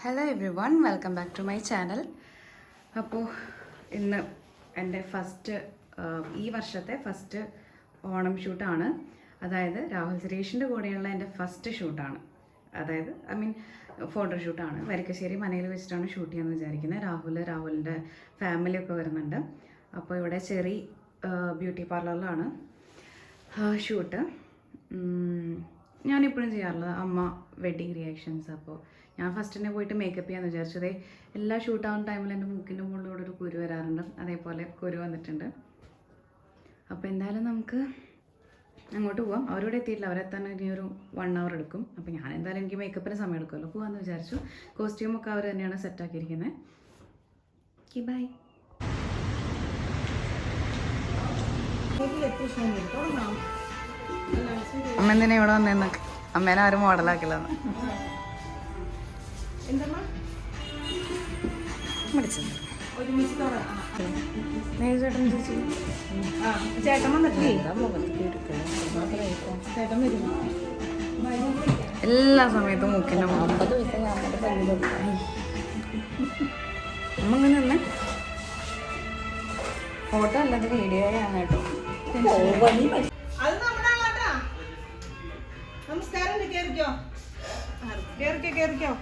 Hello everyone, welcome back to my channel. അപ്പോൾ ഇന്ന് എൻ്റെ ഈ വർഷത്തെ ഫസ്റ്റ് ഓണം ഷൂട്ടാണ്. അതായത് രാഹുൽ സുരേഷിൻ്റെ കൂടെയുള്ള എൻ്റെ ഫസ്റ്റ് ഷൂട്ടാണ്. അതായത് ഫോട്ടോ ഷൂട്ടാണ്. വരിക്കശ്ശേരി മനയിൽ വെച്ചിട്ടാണ് ഷൂട്ട് ചെയ്യാമെന്ന് വിചാരിക്കുന്നത്. രാഹുലിൻ്റെ ഫാമിലിയൊക്കെ വരുന്നുണ്ട്. അപ്പോൾ ഇവിടെ ചെറി ബ്യൂട്ടി പാർലറിലാണ് ഷൂട്ട്. ഞാനിപ്പോഴും ചെയ്യാറുള്ളത് അമ്മ വെഡ്ഡിങ് റിയാക്ഷൻസ്. അപ്പോൾ ഞാൻ ഫസ്റ്റ് തന്നെ പോയിട്ട് മേക്കപ്പ് ചെയ്യാമെന്ന് വിചാരിച്ചത്. എല്ലാ ഷൂട്ടാവുന്ന ടൈമിൽ എൻ്റെ മൂക്കിൻ്റെ മുകളിലൂടെ ഒരു കുരു വരാറുണ്ട്. അതേപോലെ കുരു വന്നിട്ടുണ്ട്. അപ്പോൾ എന്തായാലും നമുക്ക് അങ്ങോട്ട് പോവാം. അവരോട് എത്തിയിട്ടില്ല. അവരെത്താൻ ഇനി ഒരു 1 hour എടുക്കും. അപ്പോൾ ഞാൻ എന്തായാലും എനിക്ക് മേക്കപ്പിന് സമയം എടുക്കുമല്ലോ, പോകാമെന്ന് വിചാരിച്ചു. കോസ്റ്റ്യൂമൊക്കെ അവർ തന്നെയാണ് സെറ്റാക്കിയിരിക്കുന്നത്. Okay, by. അമ്മ എന്തിനാ ഇവിടെ വന്നേന്നൊക്കെ അമ്മേനെ ആരും മോഡലാക്കില്ലെന്ന് എല്ലാ സമയത്തും മൂക്കിൻ്റെ അമ്മ ഇങ്ങനെ തന്നെ ഫോട്ടോ അല്ലാതെ വീഡിയോ ആണ് കേട്ടോ. നമസ്കാരം. കേറിക്കോ കേറിക്കോ.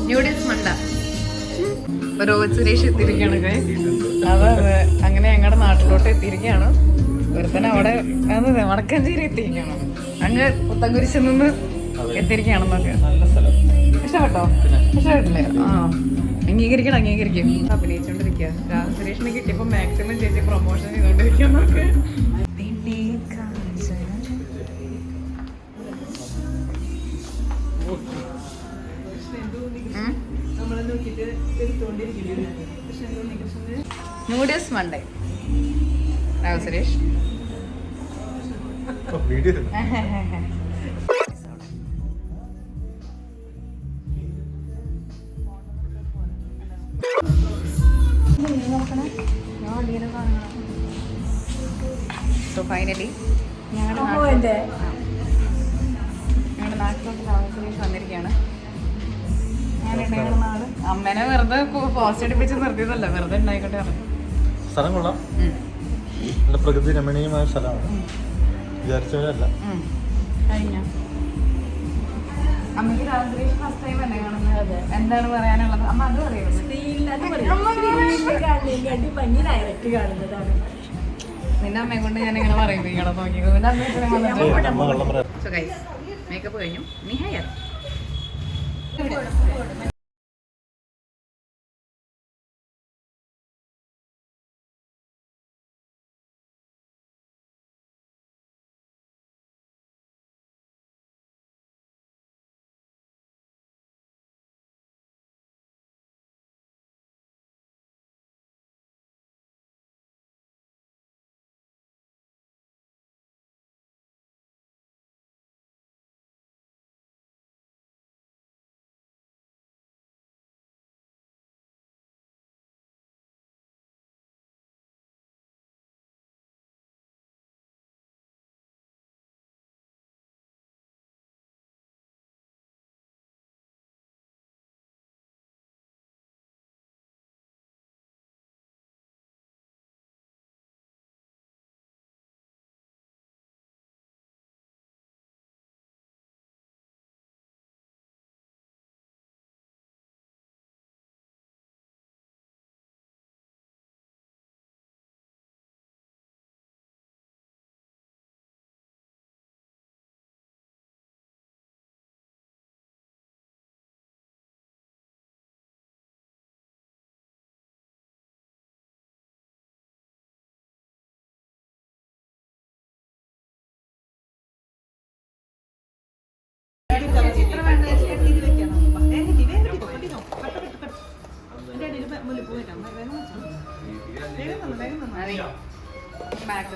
ന്യൂഡിൽസ് മണ്ട രോഹിത് സുരേഷ് എത്തിയിരിക്കുകയാണ്. അതെ, അങ്ങനെ ഞങ്ങളുടെ നാട്ടിലോട്ട് എത്തിയിരിക്കുകയാണ്. ഒരുത്തന്നെ അവിടെ വടക്കാഞ്ചേരി എത്തിയിരിക്കുകയാണ്. അങ്ങ് പുത്തൻകുരിശിൽ നിന്ന് എത്തിയിരിക്കുകയാണെന്നൊക്കെ. ഇഷ്ടപ്പെട്ടോ? ഇഷ്ടപ്പെട്ടില്ലേ? അംഗീകരിക്കും. അഭിനയിച്ചോണ്ടിരിക്കുക. രാഹുൽ സുരേഷിനെ കിട്ടിയപ്പോ മാക്സിമം ചേച്ചി പ്രൊമോഷൻ ചെയ്തോണ്ടിരിക്കുന്നൊക്കെ. നൂഡിൽസ് മണ്ടേ രാഹുൽ സുരേഷ്. സോ ഫൈനലി ഞങ്ങളുടെ നാട്ടിലോട്ട് രാഹുൽ സുരേഷ് വന്നിരിക്കുകയാണ്. ഞാനുണ്ടായിരുന്ന നാട് അമ്മേനെ വെറുതെ പോസ്റ്റ് അടിപ്പിച്ച് നിർത്തിയതല്ല, വെറുതെ ഉണ്ടായിക്കോട്ടെ പറഞ്ഞു. സ്ഥലം കൊള്ളാം, നല്ല പ്രകൃതി രമണീയമായ സ്ഥലമാണ്. വിചാരിച്ചവരല്ല. അമ്മയ്ക്ക് രാഹുൽ സുരേഷ് ഫസ്റ്റ് ടൈം തന്നെ കാണുന്നത്. എന്താണ് പറയാനുള്ളത് അമ്മ? അത് പറയുന്നത് നിന്റെ അമ്മയെ കൊണ്ട് ഞാൻ ഇങ്ങനെ പറയിപ്പിക്കണം. നോക്കിയത് മേക്കപ്പ് കഴിഞ്ഞു. നീ ഹെയർ ബാക്ക്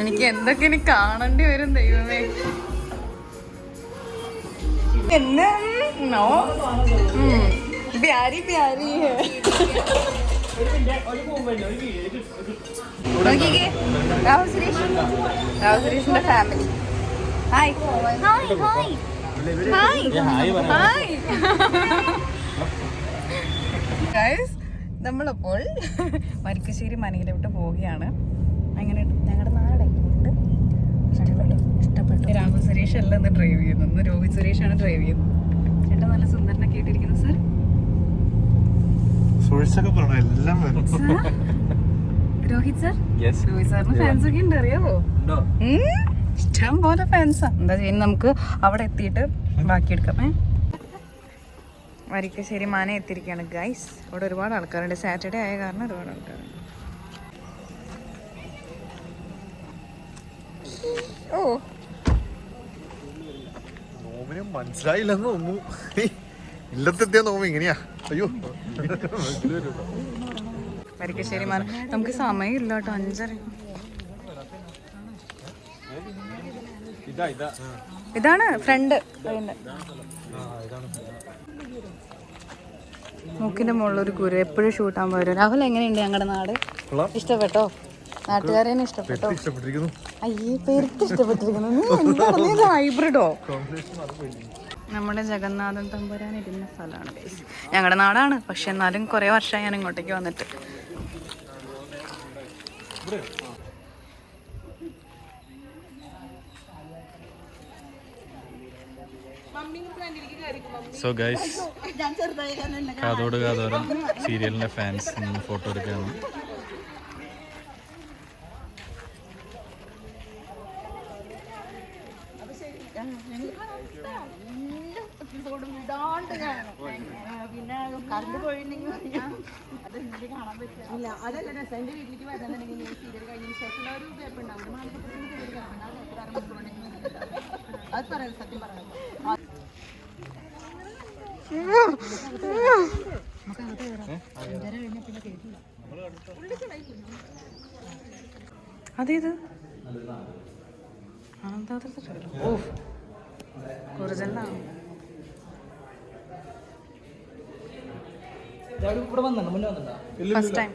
എനിക്ക് എന്തൊക്കെ ഇനി കാണേണ്ടി വരും ദൈവമേ. എന്നെ നോ പ്യാരി പ്യാരി നോക്കിക്കേ. രാഹുൽ സുരേഷിന്റെ family. Hi hi hi hi guys, നമ്മളപ്പോൾ വരിക്കശ്ശേരി മനയിലോട്ട് പോവുകയാണ്. അങ്ങനെ ഞങ്ങളുടെ നാടെങ്ങനെയുണ്ട്? ഇഷ്ടപ്പെട്ടു. രാഹുൽ സുരേഷ് അല്ല ഇന്ന് ഡ്രൈവ് ചെയ്യുന്നത്, ഇന്ന് രോഹിത് സുരേഷാണ് ഡ്രൈവ് ചെയ്യുന്നത്. ചേട്ടാ നല്ല സുന്ദരനൊക്കെ ആയിട്ടിരിക്കുന്നു സർ. രോഹിത് സർ, രോഹിത് സാറിന് ഫാൻസ് ഒക്കെ ഉണ്ട് അറിയാവോ? ഇഷ്ടം പോലെ ഫാൻസാ. എന്താ ചെയ്യുന്നത്, നമുക്ക് അവിടെ എത്തിയിട്ട് ബാക്കിയെടുക്കാം. വരിക്കശ്ശേരി മാന എത്തിയിരിക്കുകയാണ് ഗൈസ്. ഇവിടെ ഒരുപാട് ആൾക്കാരുണ്ട്, സാറ്റർഡേ ആയ കാരണം ഒരുപാട് ആൾക്കാരുണ്ട്. ഓ മനസ്സിലായില്ലെന്ന് തോന്നുന്നു. ഇല്ലത്തെത്തിയ നോമ്പ് ഇങ്ങനെയാ. അയ്യോ, വരിക്കശ്ശേരി മാന നമുക്ക് സമയമില്ല കേട്ടോ. 5:30. ഇതാണ് ഫ്രണ്ട്. മൂക്കിന്റെ മുകളിലൊരു കുരു എപ്പോഴും ഷൂട്ടാൻ പോരും. രാഹുൽ എങ്ങനെയുണ്ട് ഞങ്ങളുടെ നാട്? ഇഷ്ടപ്പെട്ടോ? നാട്ടുകാരനെ ഇഷ്ടപ്പെട്ടോ? അയ്യേ, പെരുത്ത് ഇഷ്ടപ്പെട്ടിരിക്കുന്നു. നീ എന്താ ഹൈബ്രിഡോ? നമ്മുടെ ജഗന്നാഥൻ തമ്പുരാൻ ഇരുന്ന സ്ഥലമാണ് ഗൈസ്. ഞങ്ങളുടെ നാടാണ്, പക്ഷെ എന്നാലും കുറെ വർഷമായി ഞാൻ ഇങ്ങോട്ടേക്ക് വന്നിട്ട്. സോ ഗൈസ്, കാതോട് കാതോരം സീരിയലിന്റെ ഫാൻസ് ഫോട്ടോ എടുക്കുകയാണ്. പിന്നെ കറണ്ട് പോയിട്ടുണ്ടെങ്കിൽ അത് എനിക്ക് കാണാൻ പറ്റില്ല. അതല്ല രസം, എൻ്റെ വീട്ടിലേക്ക് വരുന്നുണ്ടെങ്കിൽ സീരിയൽ കഴിഞ്ഞതിന് ശേഷം ഒരു പേപ്പർ ഉണ്ടാവും, അത് പറയാം, സത്യം പറയാം. അതേത് ഓ ഒറിജിനലാണ്. ഫസ്റ്റ് ടൈം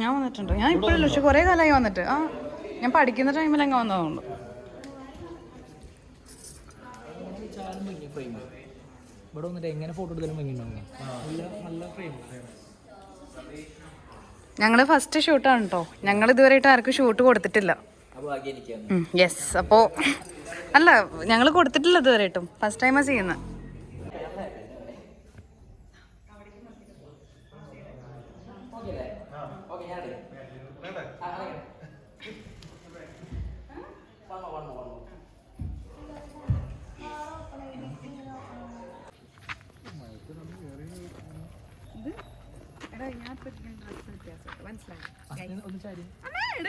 ഞാൻ വന്നിട്ടുണ്ട്. ഞാൻ ഇപ്പോഴല്ലോ, പക്ഷെ കുറെ കാലമായി വന്നിട്ട്. ആ, ഞാൻ പഠിക്കുന്ന ടൈമിൽ അങ്ങ് വന്നതുകൊണ്ട്. ഞങ്ങള് ഫസ്റ്റ് ഷൂട്ടാണ് കേട്ടോ. ഞങ്ങൾ ഇതുവരെയായിട്ട് ആർക്കും ഷൂട്ട് കൊടുത്തിട്ടില്ല. യെസ്. അപ്പോ അല്ല, ഞങ്ങൾ കൊടുത്തിട്ടില്ല ഇതുവരെയായിട്ടും. ഫസ്റ്റ് ടൈമാ ചെയ്യുന്നത്.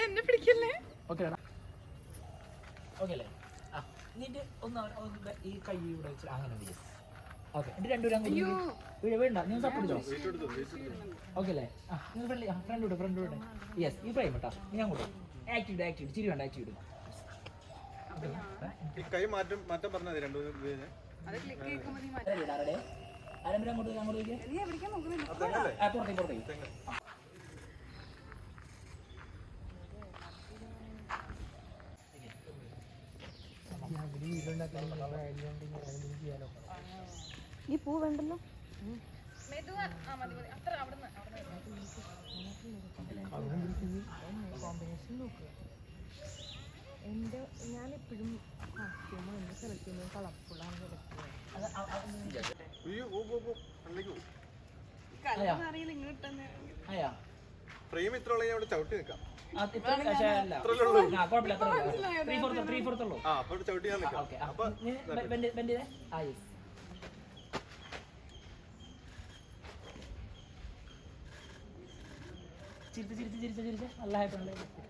എന്നെ പിടിക്കല്ലേ? ഈ കൈ ഇവിടെ വെച്ച് അങ്ങനെ ഓക്കെ. രണ്ടുപേരും വേണ്ട, നിങ്ങൾ സപ്പോർട്ട് ചെയ്തോ. ഓക്കെ അല്ലേ? നിങ്ങൾ ഫ്രണ്ട് വിട്ടെ. യെസ്, ഈ ഫ്രെയിം കേട്ടോ. ഞാൻ കൂടെ ആക്റ്റീവ് ചിരി വേണ്ട, ആക്റ്റീവ്. കൈ മാറ്റം പറഞ്ഞാൽ ഈ പൂ വേണ്ടല്ലോ. ഞാനെപ്പോഴും സെലക്ട് ചെയ്യുന്നത് കളർഫുള്ളാണ് ഫ്രെയിം ഇത്ര അവിടെ ചവിട്ടി നിൽക്കാം. ചിരിച്ച് നല്ല ഹാപ്പി.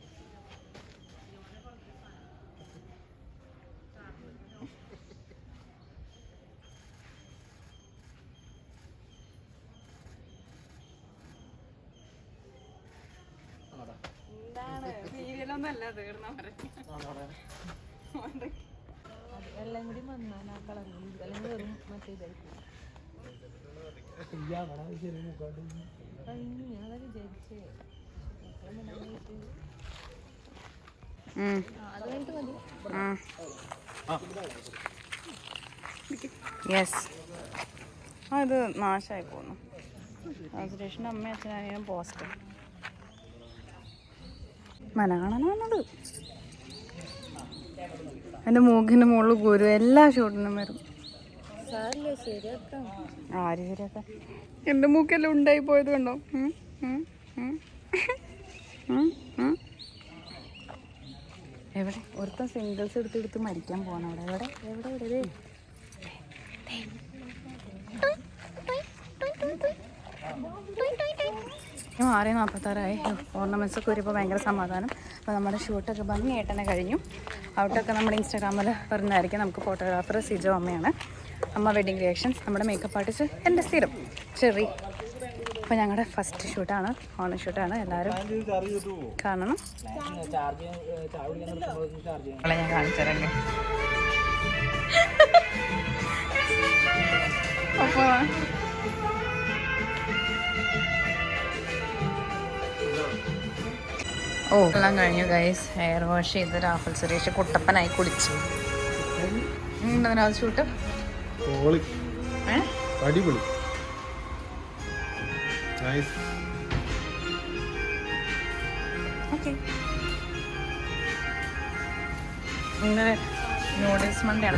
വെള്ളമൊന്നുമല്ല തീർന്ന എല്ലാം കൂടി വന്നാൽ ആ കളർ അല്ലെങ്കിൽ വെറും മറ്റേ ഇതായിരിക്കും കഴിഞ്ഞു അതാ വിചാരിച്ചേ അത് കഴിഞ്ഞിട്ട് മതി യെസ് ആ ഇത് നാശമായി പോകുന്നു സുരേഷിൻ്റെ അമ്മ അച്ഛനും പോസ്റ്റ് മന കാണാനാണത് എൻ്റെ മൂക്കിൻ്റെ മുകളിൽ ഗുരു എല്ലാ ഷൂട്ടിനും വരും സാറില്ലേ ശരിയാക്കാം ആര് ശരിയാക്കാം എൻ്റെ മൂക്കെല്ലാം ഉണ്ടായി പോയത് കണ്ടോ എവിടെ ഒരുത്തം സിംഗിൾസ് എടുത്തെടുത്ത് മരിക്കാൻ പോകണം അവിടെ എവിടെ എവിടെ എവിടെ ഇനി 6:46 ഓർണമെൻറ്റ്സ് ഒക്കെ വരുമ്പോൾ ഭയങ്കര സമാധാനം. അപ്പോൾ നമ്മുടെ ഷൂട്ടൊക്കെ ഭംഗിയായിട്ട് തന്നെ കഴിഞ്ഞു. ഔട്ടൊക്കെ നമ്മുടെ ഇൻസ്റ്റാഗ്രാമിൽ വരുന്നതായിരിക്കും. നമുക്ക് ഫോട്ടോഗ്രാഫർ സിജോ അമ്മയാണ്. അമ്മ വെഡിങ് റിയാക്ഷൻസ്. നമ്മുടെ മേക്കപ്പ് ആർട്ടിസ്റ്റ് എൻ്റെ സ്ഥിരം ചെറി. അപ്പോൾ ഞങ്ങളുടെ ഫസ്റ്റ് ഷൂട്ടാണ്, ഓണം ഷൂട്ടാണ്. എല്ലാവരും കാണണം. ഞാൻ കാണിച്ചിറങ്ങി അപ്പോൾ എല്ലാം കഴിഞ്ഞു ഗൈസ്. ഹെയർ വാഷ് ചെയ്ത് രാഹുൽ സുരേഷ് കുട്ടപ്പനായി കുളിച്ചു. ഷൂട്ട് അടിപൊളി. ഓക്കെ. ഇന്നലെ നൂഡിൽസ് മന്തിയാണ്.